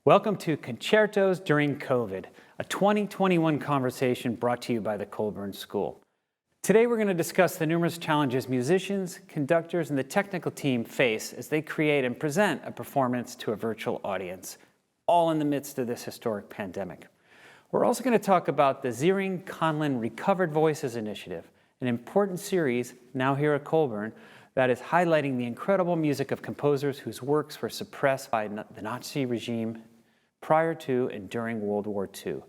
Welcome to Concertos During COVID, a 2021 conversation brought to you by the Colburn School. Today we're going to discuss the numerous challenges musicians, conductors, and the technical team face as they create and present a performance to a virtual audience, all in the midst of this historic pandemic. We're also going to talk about the Conlon Recovered Voices Initiative, an important series now here at Colburn that is highlighting the incredible music of composers whose works were suppressed by the Nazi regime prior to and during World War II.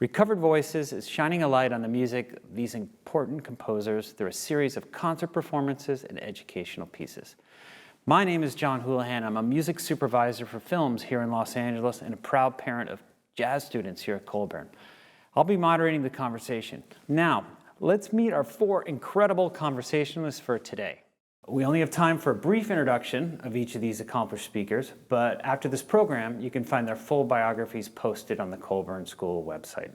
Recovered Voices is shining a light on the music of these important composers through a series of concert performances and educational pieces. My name is John Houlihan. I'm a music supervisor for films here in Los Angeles and a proud parent of jazz students here at Colburn. I'll be moderating the conversation. Now, let's meet our four incredible conversationalists for today. We only have time for a brief introduction of each of these accomplished speakers, but after this program, you can find their full biographies posted on the Colburn School website.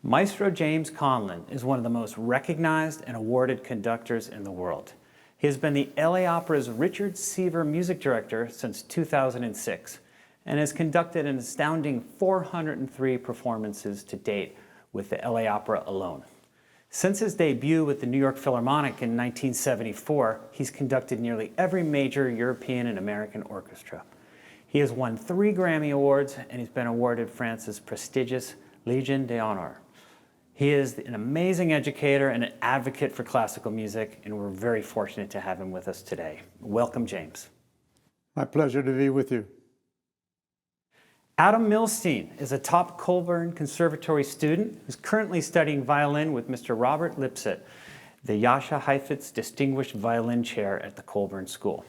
Maestro James Conlon is one of the most recognized and awarded conductors in the world. He has been the LA Opera's Richard Seaver music director since 2006 and has conducted an astounding 403 performances to date with the LA Opera alone. Since his debut with the New York Philharmonic in 1974, he's conducted nearly every major European and American orchestra. He has won 3 Grammy Awards and he's been awarded France's prestigious Légion d'honneur. He is an amazing educator and an advocate for classical music, and we're very fortunate to have him with us today. Welcome, James. My pleasure to be with you. Adam Millstein is a top Colburn Conservatory student who's currently studying violin with Mr. Robert Lipset, the Jascha Heifetz Distinguished Violin Chair at the Colburn School.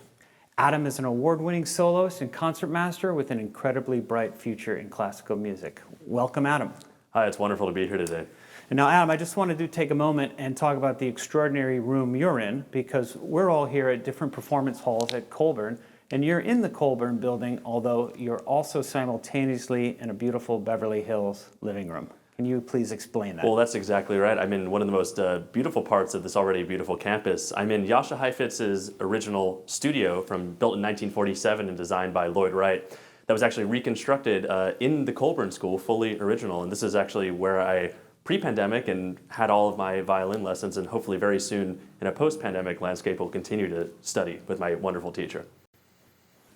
Adam is an award-winning soloist and concertmaster with an incredibly bright future in classical music. Welcome, Adam. Hi, it's wonderful to be here today. And now, Adam, I just wanted to take a moment and talk about the extraordinary room you're in, because we're all here at different performance halls at Colburn, and you're in the Colburn building, although you're also simultaneously in a beautiful Beverly Hills living room. Can you please explain that? Well, that's exactly right. I'm in one of the most beautiful parts of this already beautiful campus. I'm in Jascha Heifetz's original studio built in 1947 and designed by Lloyd Wright. That was actually reconstructed in the Colburn School, fully original. And this is actually where I, pre-pandemic, and had all of my violin lessons, and hopefully very soon in a post-pandemic landscape will continue to study with my wonderful teacher.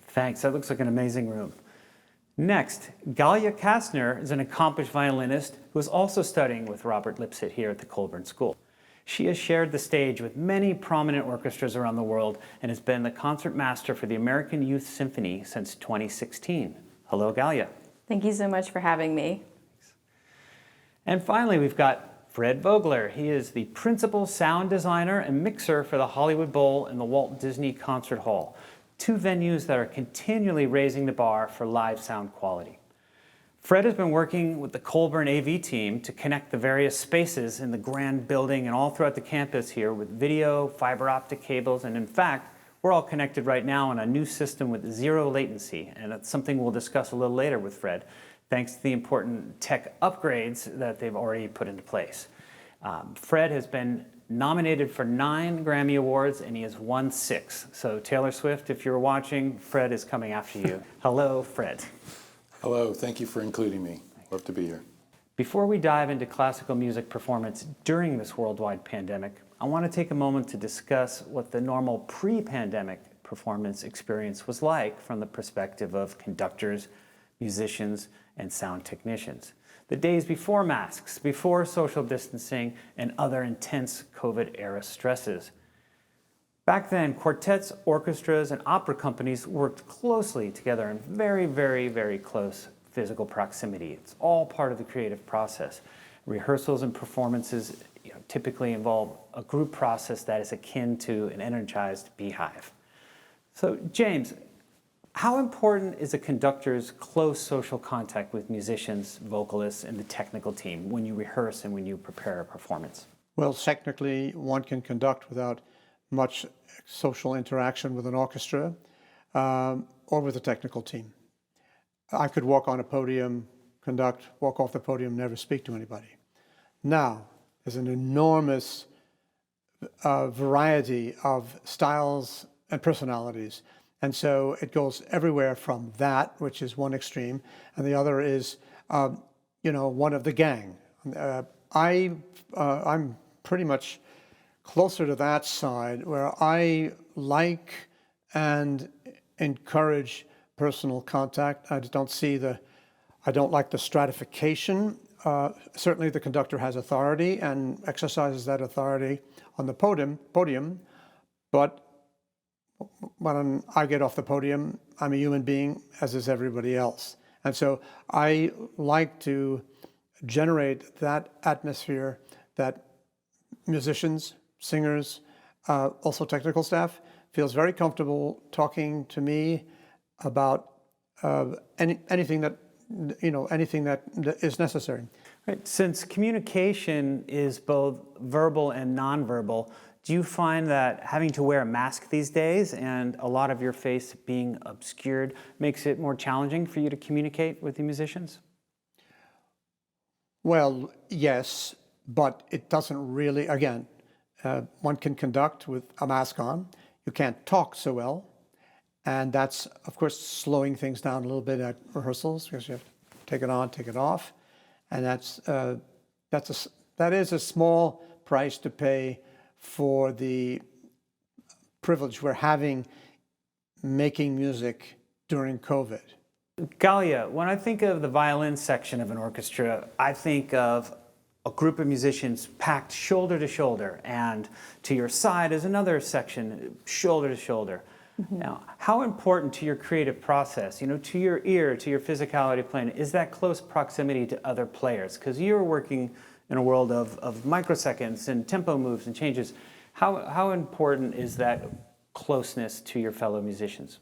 Thanks, that looks like an amazing room. Next, Gallia Kastner is an accomplished violinist who is also studying with Robert Lipset here at the Colburn School. She has shared the stage with many prominent orchestras around the world and has been the concert master for the American Youth Symphony since 2016. Hello, Gallia. Thank you so much for having me. And finally, we've got Fred Vogler. He is the principal sound designer and mixer for the Hollywood Bowl and the Walt Disney Concert Hall, 2 venues that are continually raising the bar for live sound quality. Fred has been working with the Colburn AV team to connect the various spaces in the grand building and all throughout the campus here with video, fiber optic cables, and in fact, we're all connected right now on a new system with zero latency, and that's something we'll discuss a little later with Fred, thanks to the important tech upgrades that they've already put into place. Fred has been nominated for 9 Grammy Awards, and he has won 6. So Taylor Swift, if you're watching, Fred is coming after you. Hello, Fred. Hello, thank you for including me. Love to be here. Before we dive into classical music performance during this worldwide pandemic, I want to take a moment to discuss what the normal pre-pandemic performance experience was like from the perspective of conductors, musicians, and sound technicians. The days before masks, before social distancing, and other intense COVID-era stresses. Back then, quartets, orchestras, and opera companies worked closely together in very, very, very close physical proximity. It's all part of the creative process. Rehearsals and performances typically involve a group process that is akin to an energized beehive. So, James, how important is a conductor's close social contact with musicians, vocalists, and the technical team when you rehearse and when you prepare a performance? Well, technically, one can conduct without much social interaction with an orchestra or with a technical team. I could walk on a podium, conduct, walk off the podium, never speak to anybody. Now, there's an enormous variety of styles and personalities, And so it goes everywhere from that, which is one extreme, and the other is, one of the gang. I'm pretty much closer to that side, where I like and encourage personal contact. I don't like the stratification. Certainly the conductor has authority and exercises that authority on the podium, but when I get off the podium, I'm a human being, as is everybody else. And so I like to generate that atmosphere that musicians, singers, also technical staff, feels very comfortable talking to me about anything that is necessary. Right. Since communication is both verbal and nonverbal, do you find that having to wear a mask these days and a lot of your face being obscured makes it more challenging for you to communicate with the musicians? Well, yes, but it doesn't really, again, one can conduct with a mask on. You can't talk so well. And that's, of course, slowing things down a little bit at rehearsals, because you have to take it on, take it off. And that is a small price to pay for the privilege we're having making music during COVID. Gallia, when I think of the violin section of an orchestra, I think of a group of musicians packed shoulder to shoulder, and to your side is another section, shoulder to shoulder. Mm-hmm. Now, how important to your creative process, to your ear, to your physicality playing, is that close proximity to other players? Because you're working in a world of microseconds and tempo moves and changes. How important is that closeness to your fellow musicians?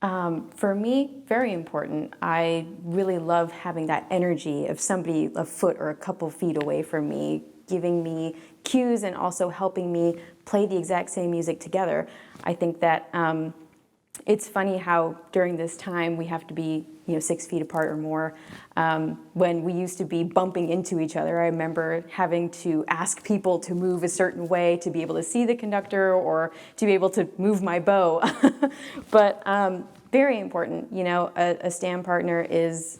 For me, very important. I really love having that energy of somebody a foot or a couple feet away from me, giving me cues and also helping me play the exact same music together. I think that it's funny how during this time we have to be 6 feet apart or more. When we used to be bumping into each other, I remember having to ask people to move a certain way to be able to see the conductor or to be able to move my bow. But very important, a stand partner is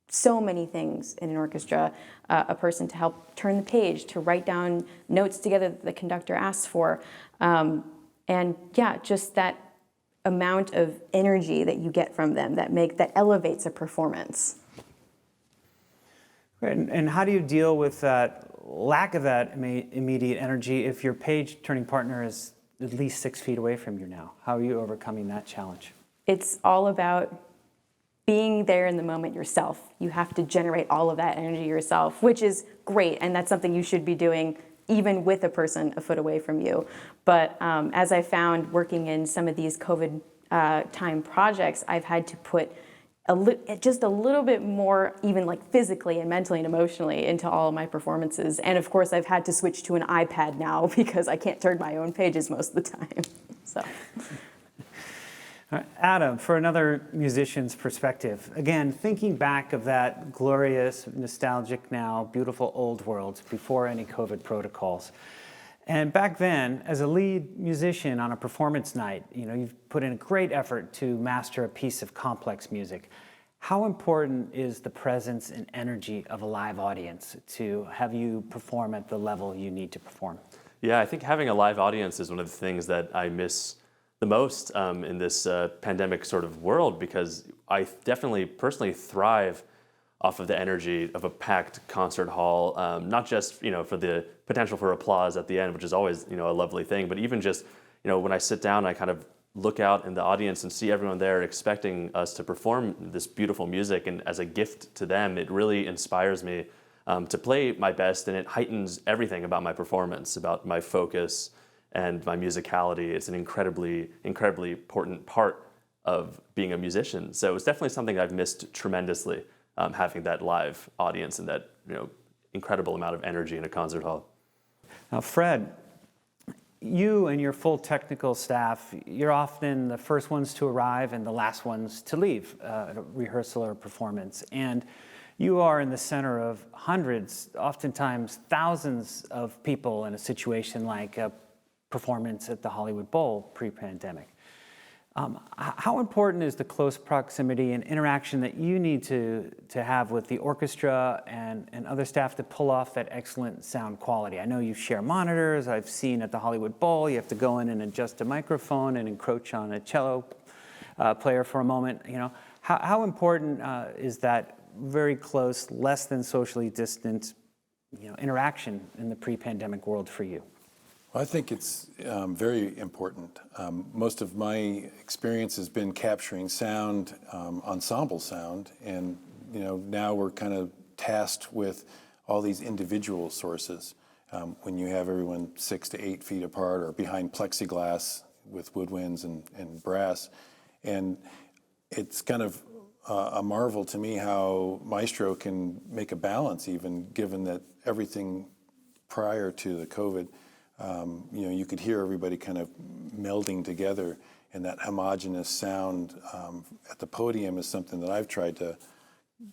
so many things in an orchestra. A person to help turn the page, to write down notes together that the conductor asks for. And yeah, just that amount of energy that you get from them that elevates a performance. And how do you deal with that lack of that immediate energy if your page turning partner is at least 6 feet away from you now? How are you overcoming that challenge? It's all about being there in the moment yourself. You have to generate all of that energy yourself, which is great, and that's something you should be doing even with a person a foot away from you. But as I found working in some of these COVID time projects, I've had to put just a little bit more, even like physically and mentally and emotionally, into all of my performances. And of course, I've had to switch to an iPad now because I can't turn my own pages most of the time. So. Adam, for another musician's perspective, again, thinking back of that glorious, nostalgic now, beautiful old world before any COVID protocols. And back then, as a lead musician on a performance night, you've put in a great effort to master a piece of complex music. How important is the presence and energy of a live audience to have you perform at the level you need to perform? Yeah, I think having a live audience is one of the things that I miss the most in this pandemic sort of world, because I definitely personally thrive off of the energy of a packed concert hall, not just for the potential for applause at the end, which is always a lovely thing, but even just when I sit down, I kind of look out in the audience and see everyone there expecting us to perform this beautiful music, and as a gift to them, it really inspires me to play my best, and it heightens everything about my performance, about my focus and my musicality. It's an incredibly, incredibly important part of being a musician. So it's definitely something I've missed tremendously, having that live audience and that incredible amount of energy in a concert hall. Now, Fred, you and your full technical staff, you're often the first ones to arrive and the last ones to leave at a rehearsal or performance. And you are in the center of hundreds, oftentimes thousands of people in a situation like a performance at the Hollywood Bowl pre-pandemic. How important is the close proximity and interaction that you need to have with the orchestra and other staff to pull off that excellent sound quality? I know you share monitors. I've seen at the Hollywood Bowl, you have to go in and adjust a microphone and encroach on a cello player for a moment. You know, how important is that very close, less than socially distant, interaction in the pre-pandemic world for you? I think it's very important. Most of my experience has been capturing sound, ensemble sound, and now we're kind of tasked with all these individual sources. When you have everyone 6 to 8 feet apart or behind plexiglass with woodwinds and brass, and it's kind of a marvel to me how Maestro can make a balance, even given that everything prior to the COVID. You could hear everybody kind of melding together, and that homogeneous sound at the podium is something that I've tried to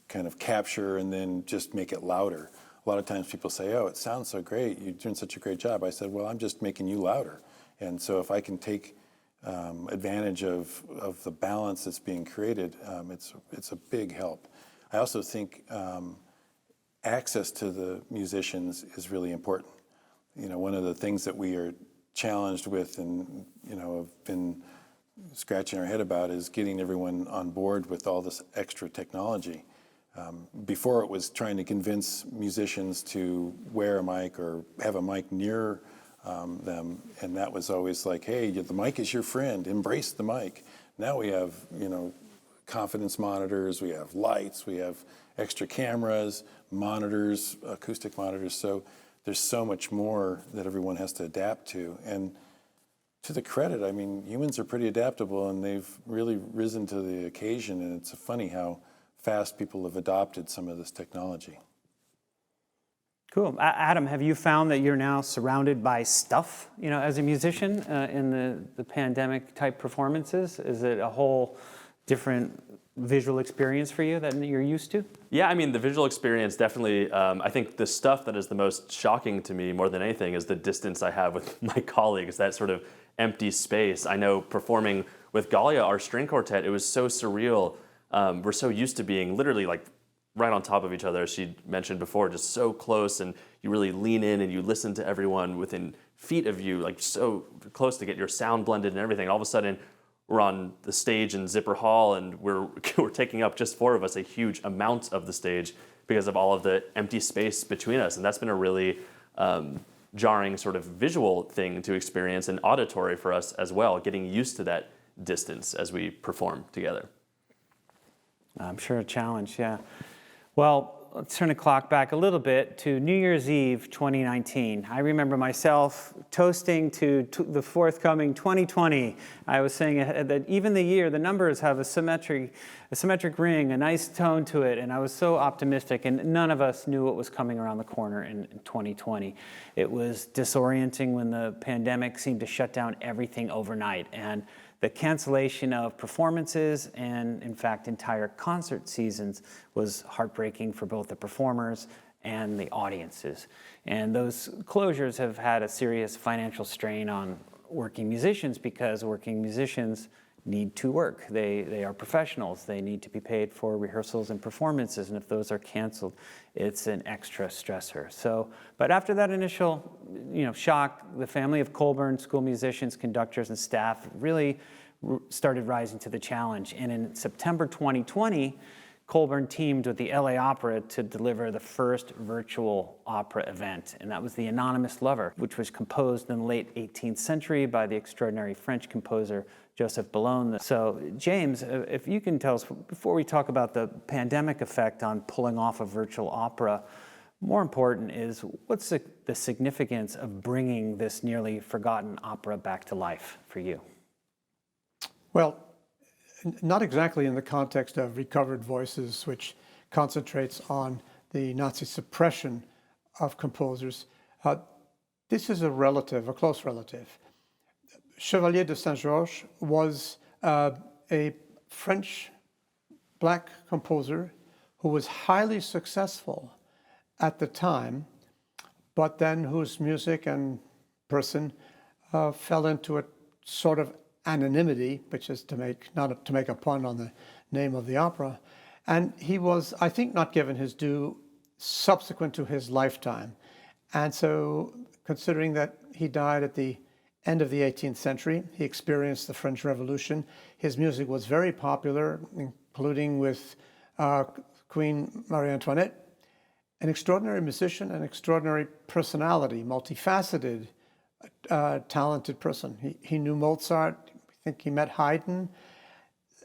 kind of capture and then just make it louder. A lot of times people say, "Oh, it sounds so great, you're doing such a great job." I said, "Well, I'm just making you louder." And so if I can take advantage of the balance that's being created, it's a big help. I also think access to the musicians is really important. One of the things that we are challenged with and, have been scratching our head about is getting everyone on board with all this extra technology. Before it was trying to convince musicians to wear a mic or have a mic near them, and that was always like, hey, the mic is your friend, embrace the mic. Now we have, confidence monitors, we have lights, we have extra cameras, monitors, acoustic monitors, so there's so much more that everyone has to adapt to. And to the credit, I mean, humans are pretty adaptable and they've really risen to the occasion, and it's funny how fast people have adopted some of this technology. Cool. Adam, have you found that you're now surrounded by stuff, as a musician in the pandemic type performances? Is it a whole different visual experience for you that you're used to? Yeah, I mean, the visual experience definitely, I think the stuff that is the most shocking to me more than anything is the distance I have with my colleagues, that sort of empty space. I know performing with Gallia, our string quartet, it was so surreal. We're so used to being literally like right on top of each other, as she mentioned before, just so close, and you really lean in and you listen to everyone within feet of you, like so close to get your sound blended and everything. All of a sudden, we're on the stage in Zipper Hall, and we're taking up, just 4 of us, a huge amount of the stage because of all of the empty space between us. And that's been a really jarring sort of visual thing to experience, and auditory for us as well, getting used to that distance as we perform together. I'm sure a challenge, yeah. Well, let's turn the clock back a little bit to New Year's Eve 2019. I remember myself toasting to the forthcoming 2020. I was saying that even the year, the numbers have a symmetric ring, a nice tone to it, and I was so optimistic, and none of us knew what was coming around the corner in 2020. It was disorienting when the pandemic seemed to shut down everything overnight, and the cancellation of performances and, in fact, entire concert seasons was heartbreaking for both the performers and the audiences. And those closures have had a serious financial strain on working musicians, because working musicians need to work. They are professionals. They need to be paid for rehearsals and performances, and if those are canceled, it's an extra stressor. So, but after that initial, shock, the family of Colburn school musicians, conductors, and staff really started rising to the challenge. And in September 2020, Colburn teamed with the LA Opera to deliver the first virtual opera event, and that was The Anonymous Lover, which was composed in the late 18th century by the extraordinary French composer Joseph Boulogne. So, James, if you can tell us, before we talk about the pandemic effect on pulling off a virtual opera, more important is, what's the significance of bringing this nearly forgotten opera back to life for you? Well, not exactly in the context of Recovered Voices, which concentrates on the Nazi suppression of composers. This is a close relative. Chevalier de Saint-Georges was a French black composer who was highly successful at the time, but then whose music and person fell into a sort of anonymity, which is not to make a pun on the name of the opera. And he was, I think, not given his due subsequent to his lifetime. And so, considering that he died at the end of the 18th century, he experienced the French Revolution. His music was very popular, including with Queen Marie Antoinette. An extraordinary musician, an extraordinary personality, multifaceted, talented person. He knew Mozart. I think he met Haydn.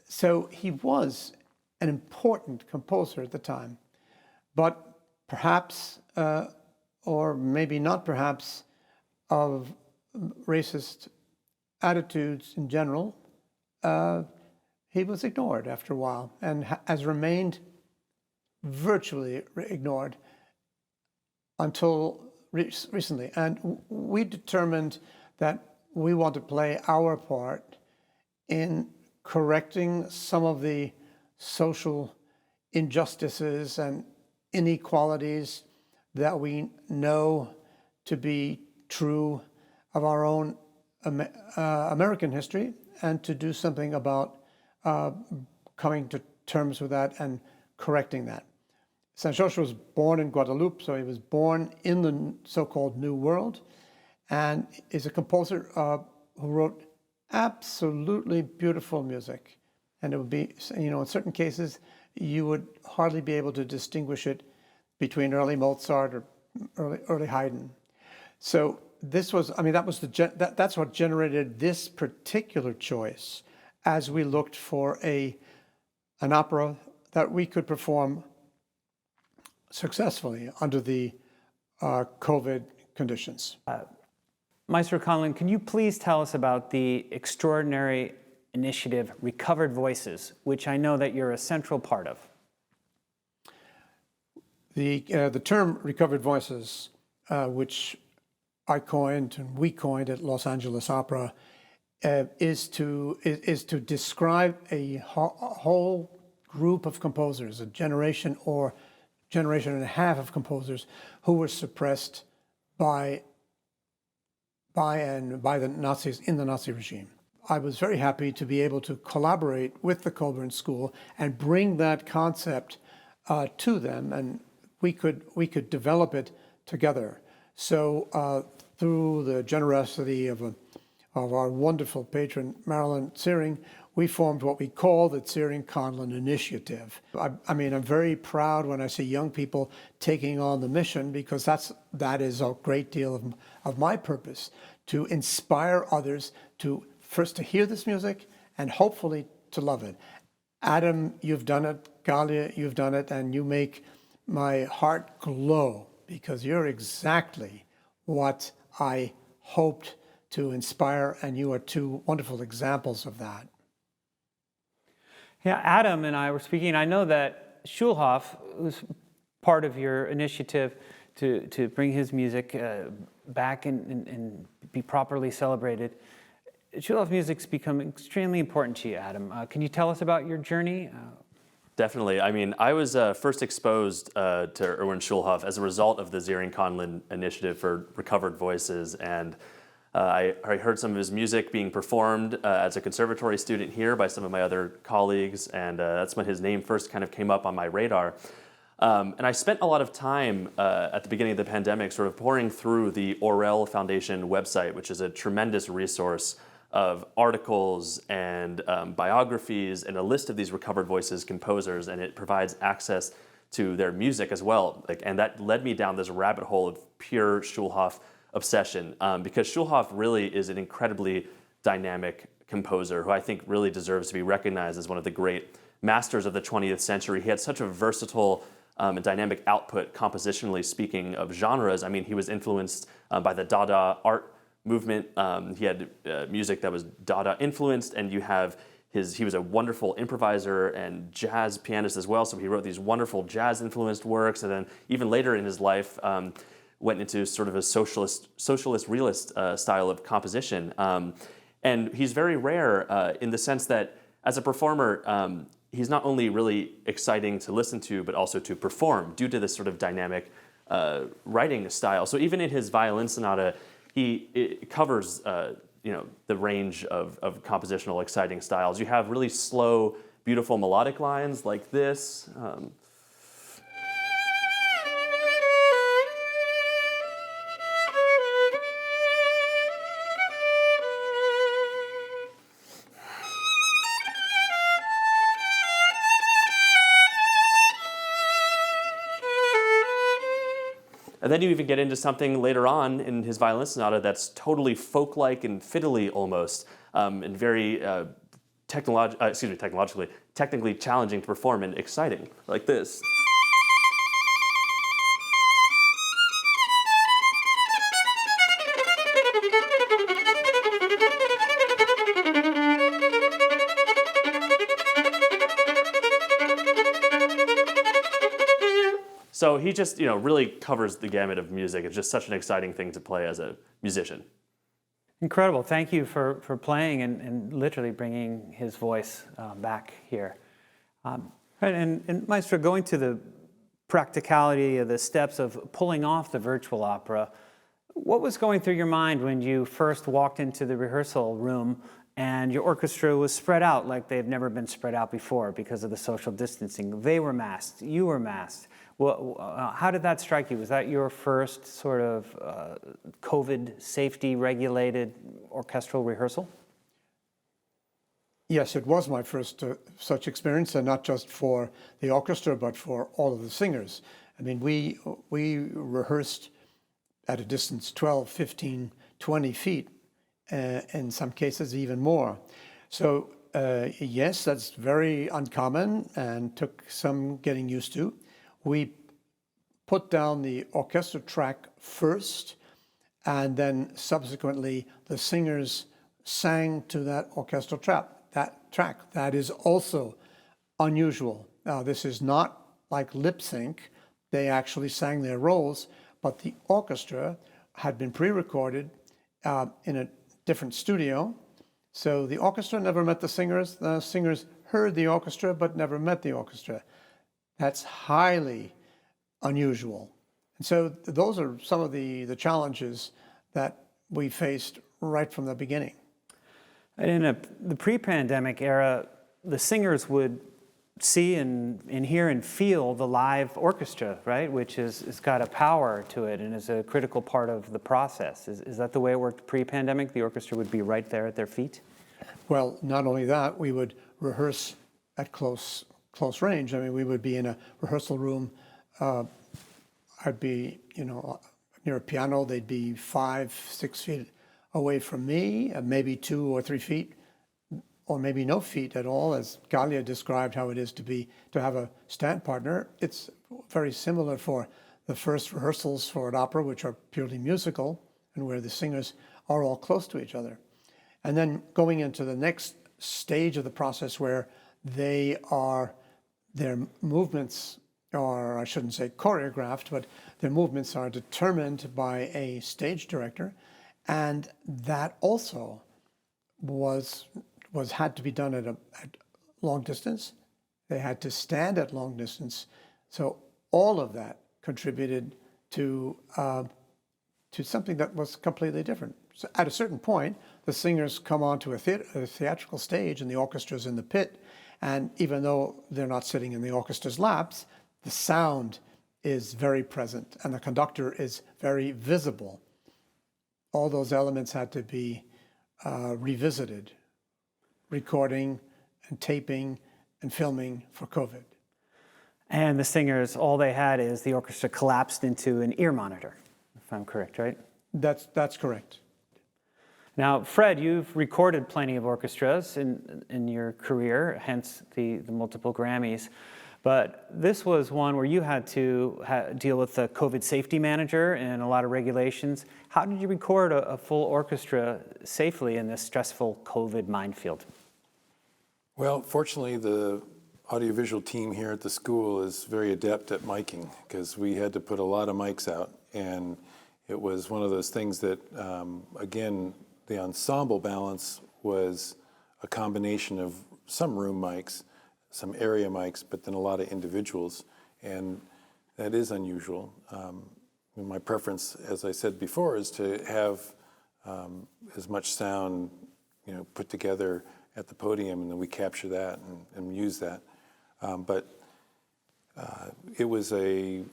So he was an important composer at the time. But perhaps, or maybe not perhaps, of racist attitudes in general, he was ignored after a while and has remained virtually ignored until recently. And we determined that we want to play our part in correcting some of the social injustices and inequalities that we know to be true of our own American history, and to do something about coming to terms with that and correcting that. Saint-Georges was born in Guadeloupe, so he was born in the so-called New World, and is a composer who wrote absolutely beautiful music. And it would be, in certain cases, you would hardly be able to distinguish it between early Mozart or early Haydn. So this was, that's what generated this particular choice as we looked for an opera that we could perform successfully under the COVID conditions. Maestro Conlon, can you please tell us about the extraordinary initiative Recovered Voices, which I know that you're a central part of? The term Recovered Voices, which I coined and we coined at Los Angeles Opera, is to describe a whole group of composers, a generation or generation and a half of composers who were suppressed by the Nazis in the Nazi regime. I was very happy to be able to collaborate with the Colburn School and bring that concept to them, and we could develop it together. So through the generosity of our wonderful patron, Marilyn Searing, we formed what we call the Searing-Conlon Initiative. I'm very proud when I see young people taking on the mission, because that is a great deal of my purpose, to inspire others to first to hear this music and hopefully to love it. Adam, you've done it. Gallia, you've done it, and you make my heart glow, because you're exactly what I hoped to inspire, and you are two wonderful examples of that. Yeah, Adam and I were speaking. I know that Schulhoff was part of your initiative to bring his music back and be properly celebrated. Schulhoff music's become extremely important to you, Adam. Can you tell us about your journey? Definitely. I was first exposed to Erwin Schulhoff as a result of the Searing-Conlon Initiative for Recovered Voices, and I heard some of his music being performed as a conservatory student here by some of my other colleagues, and that's when his name first kind of came up on my radar. And I spent a lot of time at the beginning of the pandemic sort of pouring through the Orell Foundation website, which is a tremendous resource of articles and biographies and a list of these recovered voices composers, and it provides access to their music as well. And that led me down this rabbit hole of pure Schulhoff obsession, because Schulhoff really is an incredibly dynamic composer who I think really deserves to be recognized as one of the great masters of the 20th century. He had such a versatile and dynamic output, compositionally speaking, of genres. He was influenced by the Dada art movement. He had music that was Dada influenced, and you have he was a wonderful improviser and jazz pianist as well, so he wrote these wonderful jazz influenced works, and then even later in his life went into sort of a socialist realist style of composition. And he's very rare in the sense that as a performer, he's not only really exciting to listen to, but also to perform due to this sort of dynamic writing style. So even in his violin sonata, he covers the range of compositional exciting styles. You have really slow, beautiful melodic lines like this. And then you even get into something later on in his violin sonata that's totally folk-like and fiddly almost, and very technically challenging to perform and exciting, like this. So he just, really covers the gamut of music. It's just such an exciting thing to play as a musician. Incredible. Thank you for playing and literally bringing his voice back here. Right, and Maestro, going to the practicality of the steps of pulling off the virtual opera, what was going through your mind when you first walked into the rehearsal room and your orchestra was spread out like they've never been spread out before because of the social distancing? They were masked, you were masked. Well, how did that strike you? Was that your first sort of COVID safety regulated orchestral rehearsal? Yes, it was my first such experience, and not just for the orchestra, but for all of the singers. I mean, we rehearsed at a distance 12, 15, 20 feet, in some cases even more. So yes, that's very uncommon and took some getting used to. We put down the orchestra track first, and then subsequently the singers sang to that orchestral track. That is also unusual. Now, this is not like lip sync. They actually sang their roles, but the orchestra had been pre-recorded in a different studio. So the orchestra never met the singers heard the orchestra but never met the orchestra. That's highly unusual. And so those are some of the challenges that we faced right from the beginning. In the pre-pandemic era, the singers would see and hear and feel the live orchestra, right? Which has got a power to it and is a critical part of the process. Is that the way it worked pre-pandemic? The orchestra would be right there at their feet? Well, not only that, we would rehearse at close range. I mean, we would be in a rehearsal room. I'd be, near a piano. They'd be 5, 6 feet away from me, maybe 2 or 3 feet, or maybe no feet at all, as Gallia described how it is to have a stand partner. It's very similar for the first rehearsals for an opera, which are purely musical, and where the singers are all close to each other. And then going into the next stage of the process where their movements are, I shouldn't say choreographed, but their movements are determined by a stage director. And that also had to be done at long distance. They had to stand at long distance. So all of that contributed to something that was completely different. So at a certain point, the singers come onto a theatrical stage and the orchestra's in the pit. And even though they're not sitting in the orchestra's laps, the sound is very present and the conductor is very visible. All those elements had to be revisited, recording and taping and filming for COVID. And the singers, all they had is the orchestra collapsed into an ear monitor, if I'm correct, right? That's correct. Now, Fred, you've recorded plenty of orchestras in your career, hence the multiple Grammys. But this was one where you had to deal with the COVID safety manager and a lot of regulations. How did you record a full orchestra safely in this stressful COVID minefield? Well, fortunately, the audiovisual team here at the school is very adept at miking, because we had to put a lot of mics out. And it was one of those things that, again, the ensemble balance was a combination of some room mics, some area mics, but then a lot of individuals, and that is unusual. My preference, as I said before, is to have as much sound, put together at the podium, and then we capture that and use that. But it was a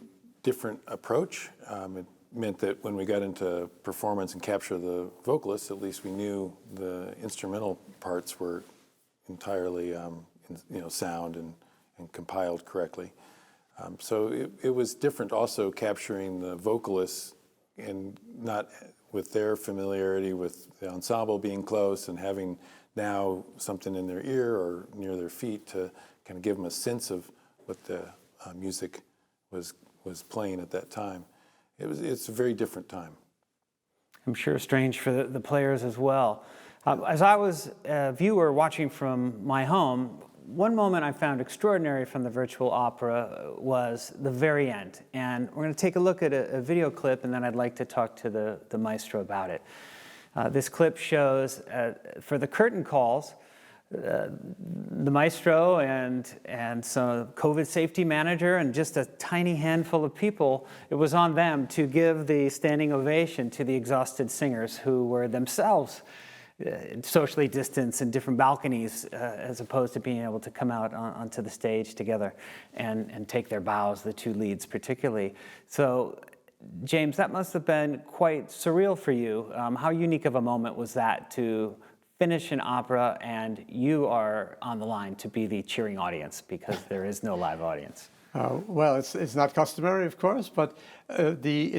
different approach. It meant that when we got into performance and capture the vocalists, at least we knew the instrumental parts were entirely sound and compiled correctly. So it was different also capturing the vocalists and not with their familiarity with the ensemble being close and having now something in their ear or near their feet to kind of give them a sense of what the music was playing at that time. It's a very different time. I'm sure strange for the players as well. As I was a viewer watching from my home, one moment I found extraordinary from the virtual opera was the very end. And we're going to take a look at a video clip, and then I'd like to talk to the maestro about it. This clip shows, for the curtain calls, the maestro and some COVID safety manager and just a tiny handful of people, it was on them to give the standing ovation to the exhausted singers who were themselves socially distanced in different balconies, as opposed to being able to come out onto the stage together and take their bows, the two leads particularly. So, James, that must have been quite surreal for you. How unique of a moment was that to finish an opera and you are on the line to be the cheering audience because there is no live audience? Well, it's not customary, of course, but the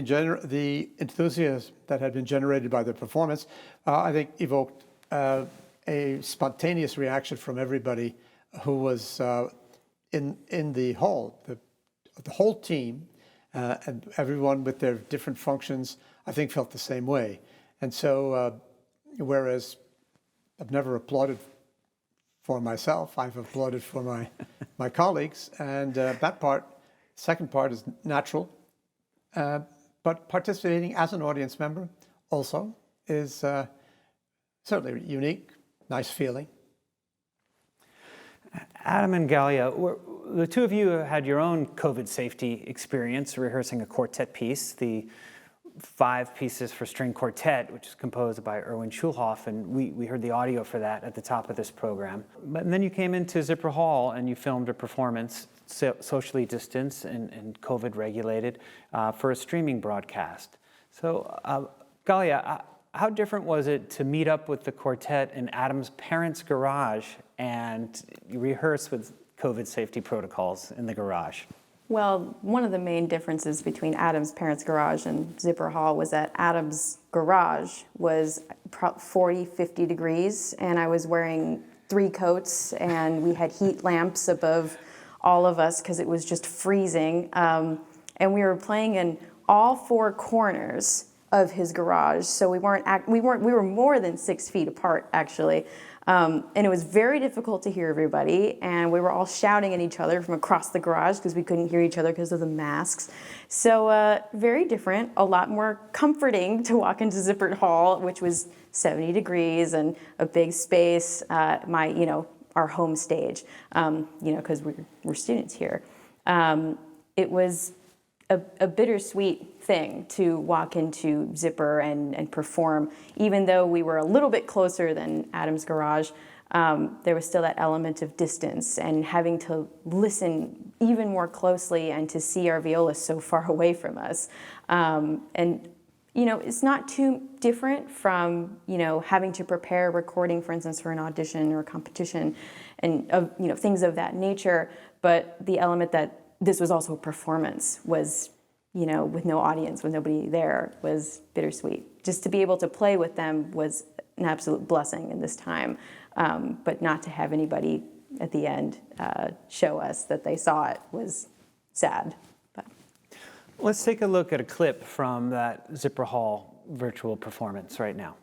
enthusiasm that had been generated by the performance, I think, evoked a spontaneous reaction from everybody who was in the hall. The whole team and everyone with their different functions, I think, felt the same way. And so, whereas I've never applauded for myself, I've applauded for my colleagues, and that second part is natural, but participating as an audience member also is certainly unique, nice feeling. Adam and Gallia, the two of you had your own COVID safety experience rehearsing a quartet piece, the 5 pieces for string quartet, which is composed by Erwin Schulhoff, and we heard the audio for that at the top of this program. But then you came into Zipper Hall and you filmed a performance, socially distanced and COVID regulated, for a streaming broadcast. So, Gallia, how different was it to meet up with the quartet in Adam's parents' garage and rehearse with COVID safety protocols in the garage? Well, one of the main differences between Adam's parents' garage and Zipper Hall was that Adam's garage was 40, 50 degrees, and I was wearing 3 coats, and we had heat lamps above all of us because it was just freezing. And we were playing in all 4 corners of his garage, so we were more than 6 feet apart, actually. And it was very difficult to hear everybody, and we were all shouting at each other from across the garage because we couldn't hear each other because of the masks. So very different, a lot more comforting to walk into Zipper Hall, which was 70 degrees and a big space, our home stage, because we're students here. It was a bittersweet thing to walk into Zipper and perform. Even though we were a little bit closer than Adam's garage, there was still that element of distance and having to listen even more closely and to see our violists so far away from us. It's not too different from, having to prepare a recording, for instance, for an audition or a competition and, things of that nature. But the element that this was also a performance was, with no audience, with nobody there, was bittersweet. Just to be able to play with them was an absolute blessing in this time, but not to have anybody at the end show us that they saw it was sad. But. Let's take a look at a clip from that Zipper Hall virtual performance right now.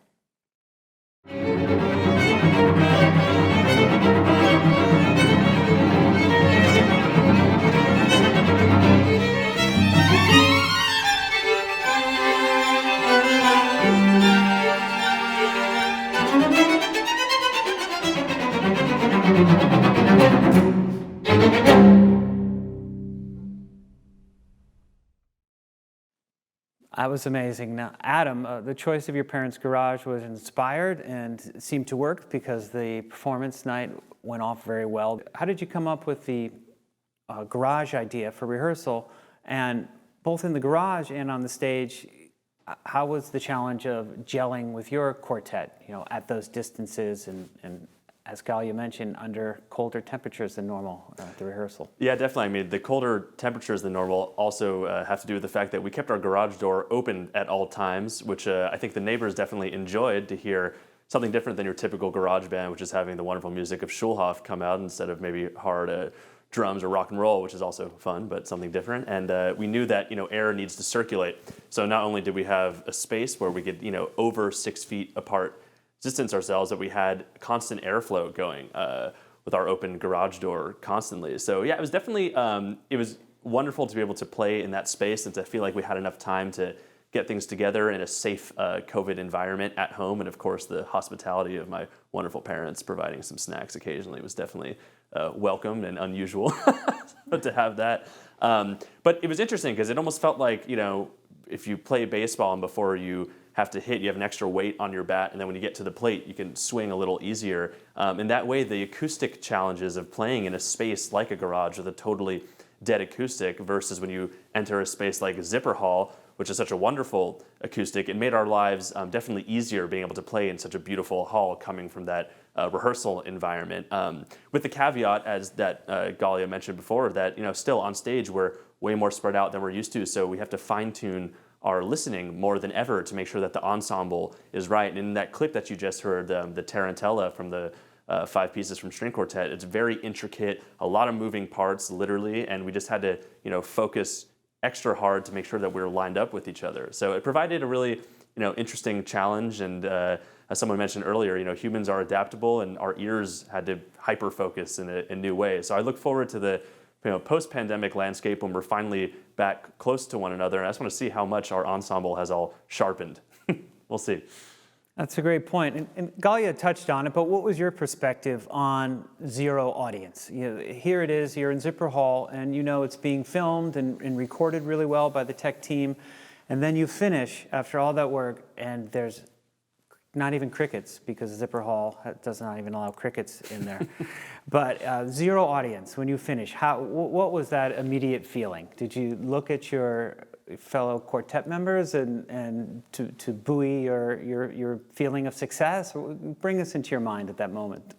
That was amazing. Now, Adam, the choice of your parents' garage was inspired and seemed to work because the performance night went off very well. How did you come up with the garage idea for rehearsal? And both in the garage and on the stage, how was the challenge of gelling with your quartet, at those distances and as Gallia mentioned, under colder temperatures than normal at the rehearsal? Yeah, definitely. I mean, the colder temperatures than normal also have to do with the fact that we kept our garage door open at all times, which I think the neighbors definitely enjoyed to hear something different than your typical garage band, which is having the wonderful music of Schulhoff come out instead of maybe hard drums or rock and roll, which is also fun, but something different. And we knew that air needs to circulate. So not only did we have a space where we could over 6 feet apart distance ourselves, that we had constant airflow going with our open garage door constantly. So yeah, it was definitely it was wonderful to be able to play in that space and to feel like we had enough time to get things together in a safe COVID environment at home. And of course, the hospitality of my wonderful parents providing some snacks occasionally was definitely welcome and unusual to have that. But it was interesting because it almost felt like, if you play baseball and before you have to hit, you have an extra weight on your bat, and then when you get to the plate, you can swing a little easier. In that way, the acoustic challenges of playing in a space like a garage with a totally dead acoustic versus when you enter a space like a Zipper Hall, which is such a wonderful acoustic, it made our lives definitely easier being able to play in such a beautiful hall coming from that rehearsal environment. With the caveat, as that Gallia mentioned before, that still on stage we're way more spread out than we're used to, so we have to fine-tune our listening more than ever to make sure that the ensemble is right. And in that clip that you just heard, the Tarantella from the 5 pieces from string quartet, it's very intricate, a lot of moving parts, literally, and we just had to, focus extra hard to make sure that we were lined up with each other. So it provided a really, interesting challenge. And as someone mentioned earlier, humans are adaptable, and our ears had to hyper-focus in new ways. So I look forward to the post-pandemic landscape when we're finally back close to one another. And I just want to see how much our ensemble has all sharpened. We'll see. That's a great point. And Gallia touched on it, but what was your perspective on zero audience? Here it is, you're in Zipper Hall, and it's being filmed and recorded really well by the tech team. And then you finish after all that work, and there's not even crickets, because Zipper Hall does not even allow crickets in there. But zero audience when you finish. What was that immediate feeling? Did you look at your fellow quartet members and to buoy your feeling of success? Bring us into your mind at that moment.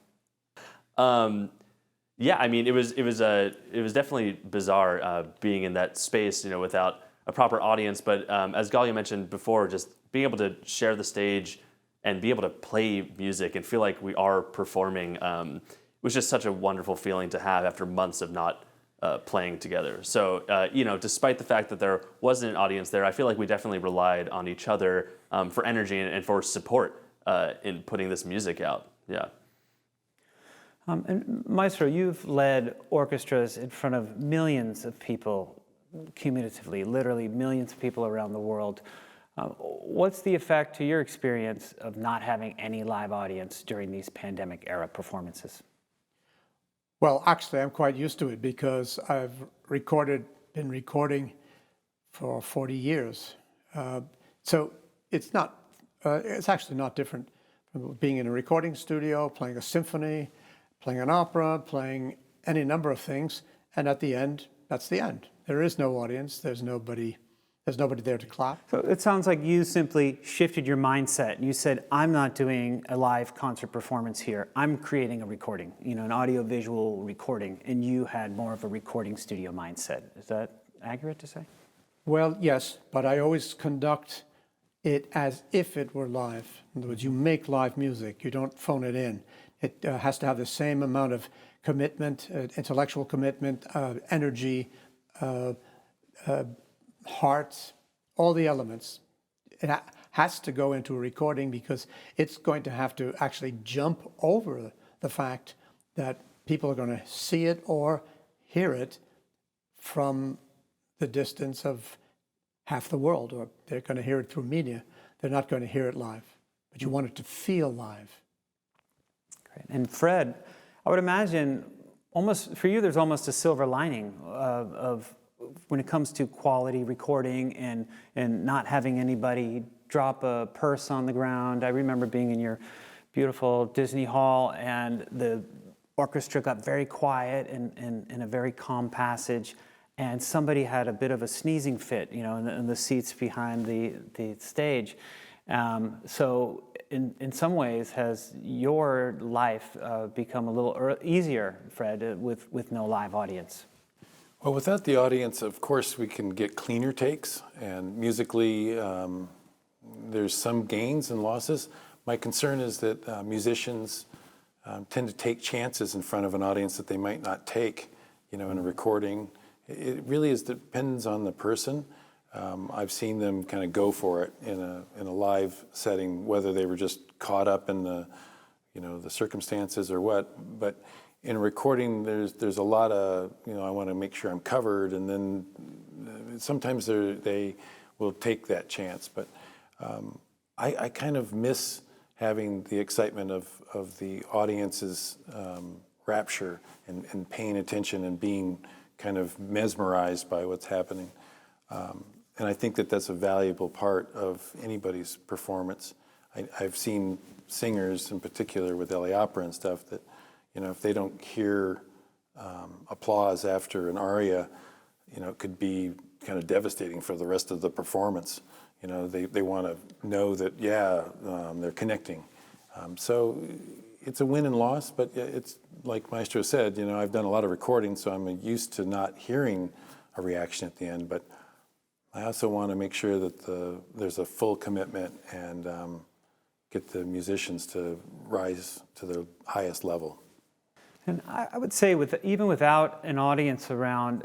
Yeah, I mean, it was definitely bizarre being in that space, without a proper audience. But as Gallia mentioned before, just being able to share the stage and be able to play music and feel like we are performing was just such a wonderful feeling to have after months of not playing together. So, despite the fact that there wasn't an audience there, I feel like we definitely relied on each other for energy and for support in putting this music out. Yeah. And Maestro, you've led orchestras in front of millions of people cumulatively, literally millions of people around the world. What's the effect, to your experience, of not having any live audience during these pandemic-era performances? Well, actually, I'm quite used to it because I've been recording for 40 years. So it's actually not different from being in a recording studio, playing a symphony, playing an opera, playing any number of things. And at the end, that's the end. There is no audience. There's nobody there to clap. So it sounds like you simply shifted your mindset. You said, I'm not doing a live concert performance here. I'm creating a recording, an audio-visual recording. And you had more of a recording studio mindset. Is that accurate to say? Well, yes, but I always conduct it as if it were live. In other words, you make live music. You don't phone it in. It has to have the same amount of commitment, intellectual commitment, energy, heart, all the elements. It has to go into a recording because it's going to have to actually jump over the fact that people are going to see it or hear it from the distance of half the world, or they're going to hear it through media. They're not going to hear it live, but you want it to feel live. Great. And Fred, I would imagine for you, there's almost a silver lining of when it comes to quality recording and not having anybody drop a purse on the ground. I remember being in your beautiful Disney Hall, and the orchestra got very quiet in a very calm passage, and somebody had a bit of a sneezing fit, you know, in the seats behind the stage. So in some ways, has your life become a little easier, Fred, with no live audience? Well, without the audience, of course, we can get cleaner takes, and musically, there's some gains and losses. My concern is that musicians tend to take chances in front of an audience that they might not take, you know, in a recording. It really depends on the person. I've seen them kind of go for it in a live setting, whether they were just caught up in the, you know, the circumstances or what. But in a recording, there's a lot of, you know, I want to make sure I'm covered, and then sometimes they will take that chance. But I kind of miss having the excitement of the audience's rapture and paying attention and being kind of mesmerized by what's happening. And I think that that's a valuable part of anybody's performance. I've seen singers in particular with LA Opera and stuff that, you know, if they don't hear applause after an aria, you know, it could be kind of devastating for the rest of the performance. You know, they want to know that, yeah, they're connecting. So it's a win and loss, but it's like Maestro said, you know, I've done a lot of recordings, so I'm used to not hearing a reaction at the end, but I also want to make sure that there's a full commitment and get the musicians to rise to the highest level. And I would say even without an audience around,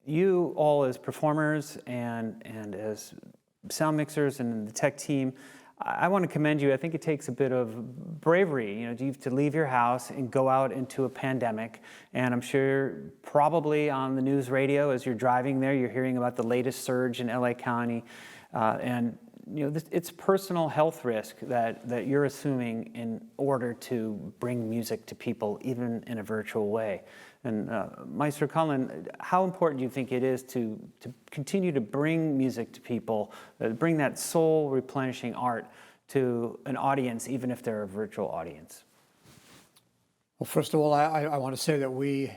you all as performers and as sound mixers and the tech team, I want to commend you. I think it takes a bit of bravery, you know, to leave your house and go out into a pandemic. And I'm sure probably on the news radio as you're driving there, you're hearing about the latest surge in LA County. And you know, it's personal health risk that you're assuming in order to bring music to people, even in a virtual way. And Maestro Conlon, how important do you think it is to continue to bring music to people, bring that soul replenishing art to an audience, even if they're a virtual audience? Well, first of all, I want to say that we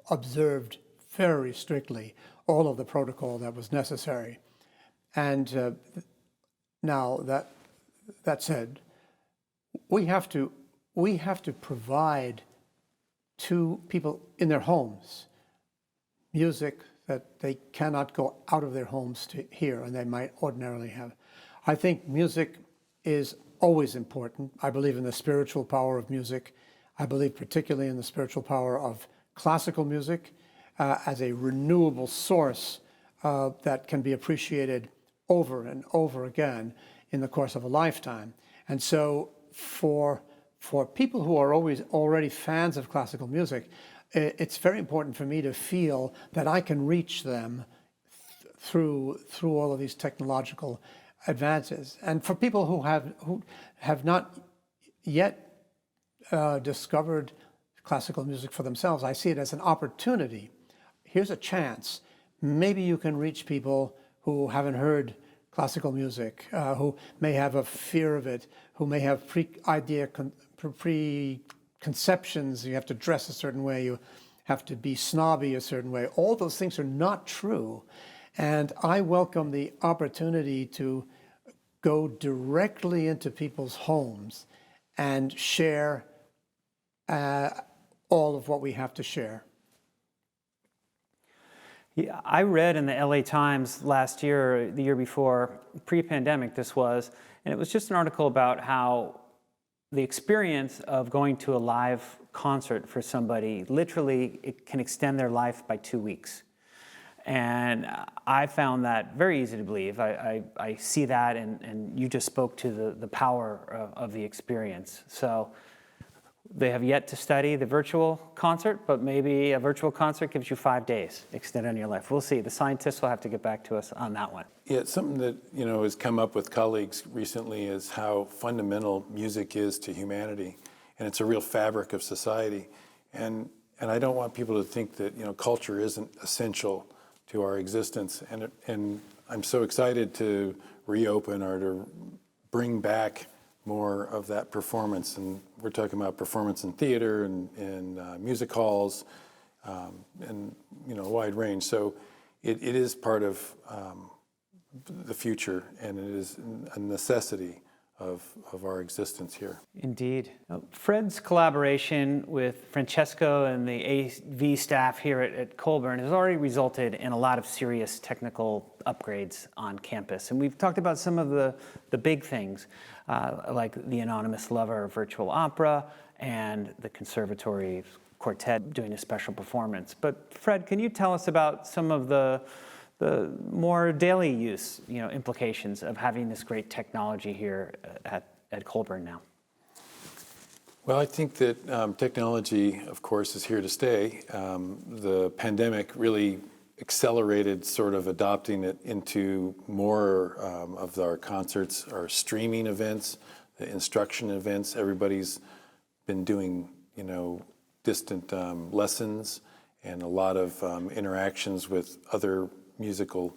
observed very strictly all of the protocol that was necessary. And now that said, we have to provide to people in their homes music that they cannot go out of their homes to hear and they might ordinarily have. I think music is always important. I believe in the spiritual power of music. I believe particularly in the spiritual power of classical music as a renewable source that can be appreciated over and over again in the course of a lifetime. And so for people who are already fans of classical music, it's very important for me to feel that I can reach them through all of these technological advances. And for people who have not yet discovered classical music for themselves, I see it as an opportunity. Here's a chance. Maybe you can reach people who haven't heard classical music, who may have a fear of it, who may have preconceptions. You have to dress a certain way, you have to be snobby a certain way. All those things are not true. And I welcome the opportunity to go directly into people's homes and share all of what we have to share. Yeah, I read in the LA Times last year, the year before, pre-pandemic this was, and it was just an article about how the experience of going to a live concert for somebody, literally, it can extend their life by 2 weeks. And I found that very easy to believe. I see that, and you just spoke to the power of the experience. So they have yet to study the virtual concert, but maybe a virtual concert gives you 5 days extended on your life. We'll see. The scientists will have to get back to us on that one. Yeah, it's something that, you know, has come up with colleagues recently is how fundamental music is to humanity, and it's a real fabric of society. And I don't want people to think that, you know, culture isn't essential to our existence. And I'm so excited to reopen or to bring back more of that performance. And we're talking about performance in theater and music halls, and a wide range. So it is part of the future, and it is a necessity of our existence here. Indeed. Fred's collaboration with Francesco and the AV staff here at Colburn has already resulted in a lot of serious technical upgrades on campus. And we've talked about some of the big things, like the Anonymous Lover virtual opera and the Conservatory quartet doing a special performance. But Fred, can you tell us about some of the more daily use, implications of having this great technology here at Colburn now? Well, I think that technology, of course, is here to stay. The pandemic really accelerated sort of adopting it into more of our concerts, our streaming events, the instruction events. Everybody's been doing, distant lessons and a lot of interactions with other musical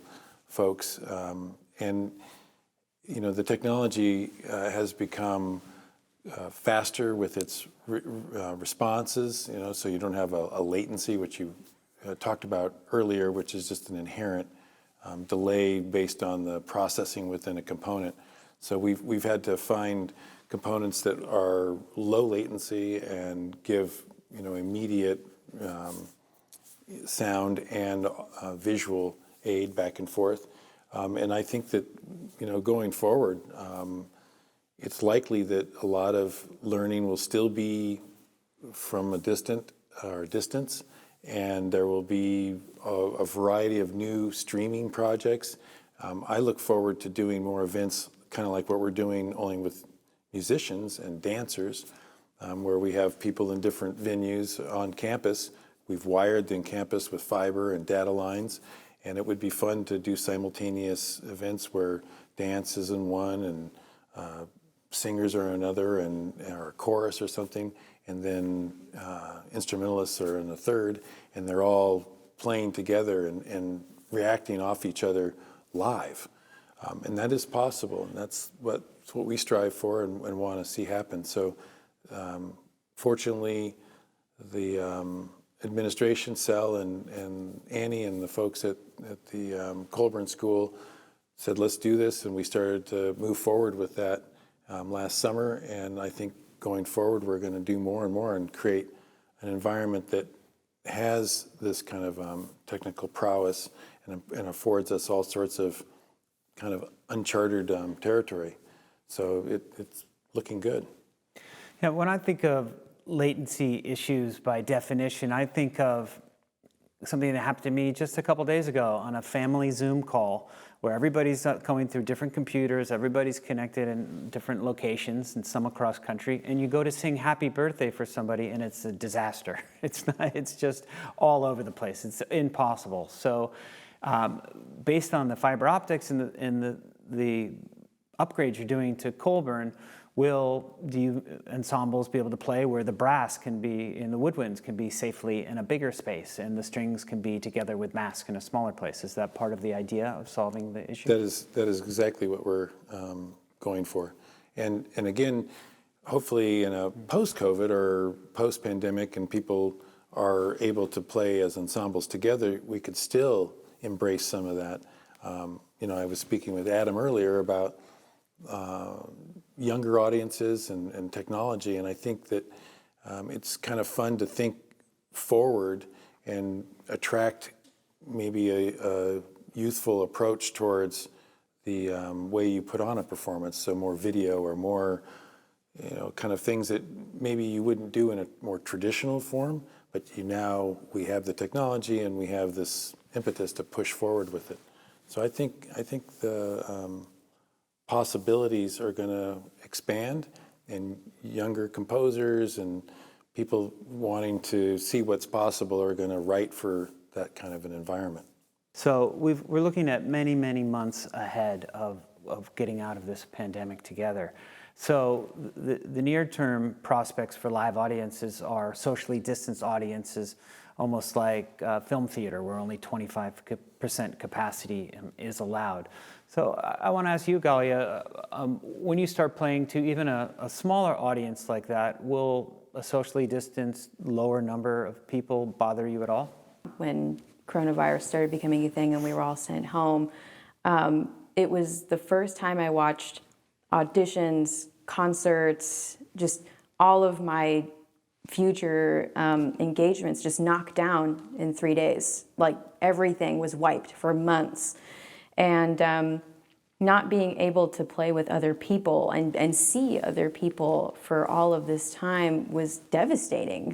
folks, and the technology has become faster with its responses. So you don't have a latency, which you talked about earlier, which is just an inherent delay based on the processing within a component. So we've had to find components that are low latency and give immediate sound and visual aid back and forth. And I think that, going forward, it's likely that a lot of learning will still be from a distance, and there will be a variety of new streaming projects. I look forward to doing more events, kind of like what we're doing only with musicians and dancers, where we have people in different venues on campus. We've wired the campus with fiber and data lines. And it would be fun to do simultaneous events where dance is in one and singers are in another, or a chorus or something, and then instrumentalists are in a third, and they're all playing together and reacting off each other live. And that is possible, and that's what we strive for and want to see happen. So fortunately, the administration cell and Annie and the folks at the Colburn School said, let's do this, and we started to move forward with that last summer. And I think going forward, we're going to do more and more and create an environment that has this kind of technical prowess and affords us all sorts of kind of uncharted territory. So it's looking good. Yeah, when I think of latency issues by definition, I think of something that happened to me just a couple days ago on a family Zoom call where everybody's going through different computers, everybody's connected in different locations and some across country, and you go to sing happy birthday for somebody and it's a disaster. It's just all over the place. It's impossible. So based on the fiber optics and the upgrades you're doing to Colburn, will ensembles be able to play where the brass can be in the woodwinds can be safely in a bigger space and the strings can be together with masks in a smaller place? Is that part of the idea of solving the issue? That is exactly what we're going for. And again, hopefully in a post-COVID or post-pandemic and people are able to play as ensembles together, we could still embrace some of that. I was speaking with Adam earlier about younger audiences and technology, and I think that it's kind of fun to think forward and attract maybe a youthful approach towards the way you put on a performance, so more video or more kind of things that maybe you wouldn't do in a more traditional form, but we have the technology and we have this impetus to push forward with it. So I think the possibilities are going to expand, and younger composers and people wanting to see what's possible are going to write for that kind of an environment. So we're looking at many, many months ahead of getting out of this pandemic together. So the near-term prospects for live audiences are socially distanced audiences, almost like film theater, where only 25% 50% capacity is allowed. So I want to ask you, Gallia, when you start playing to even a smaller audience like that, will a socially distanced, lower number of people bother you at all? When coronavirus started becoming a thing and we were all sent home, it was the first time I watched auditions, concerts, just all of my future engagements just knocked down in 3 days. Like everything was wiped for months. And not being able to play with other people and see other people for all of this time was devastating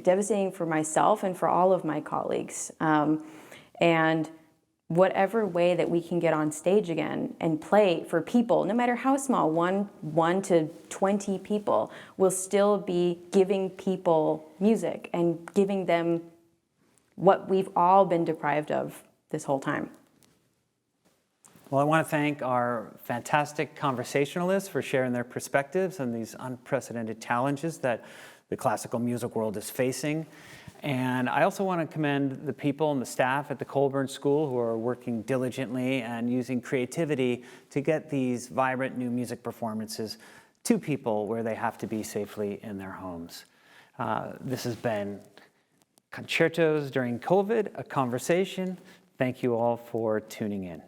for myself and for all of my colleagues. And whatever way that we can get on stage again and play for people, no matter how small, one to 20 people, will still be giving people music and giving them what we've all been deprived of this whole time. Well, I want to thank our fantastic conversationalists for sharing their perspectives on these unprecedented challenges that the classical music world is facing. And I also want to commend the people and the staff at the Colburn School who are working diligently and using creativity to get these vibrant new music performances to people where they have to be safely in their homes. This has been Concertos During COVID, a conversation. Thank you all for tuning in.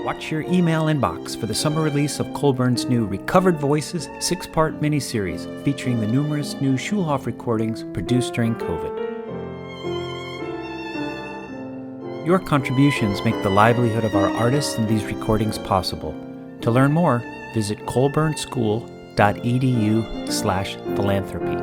Watch your email inbox for the summer release of Colburn's new Recovered Voices 6-part miniseries featuring the numerous new Schulhoff recordings produced during COVID. Your contributions make the livelihood of our artists and these recordings possible. To learn more, visit colburnschool.edu/philanthropy.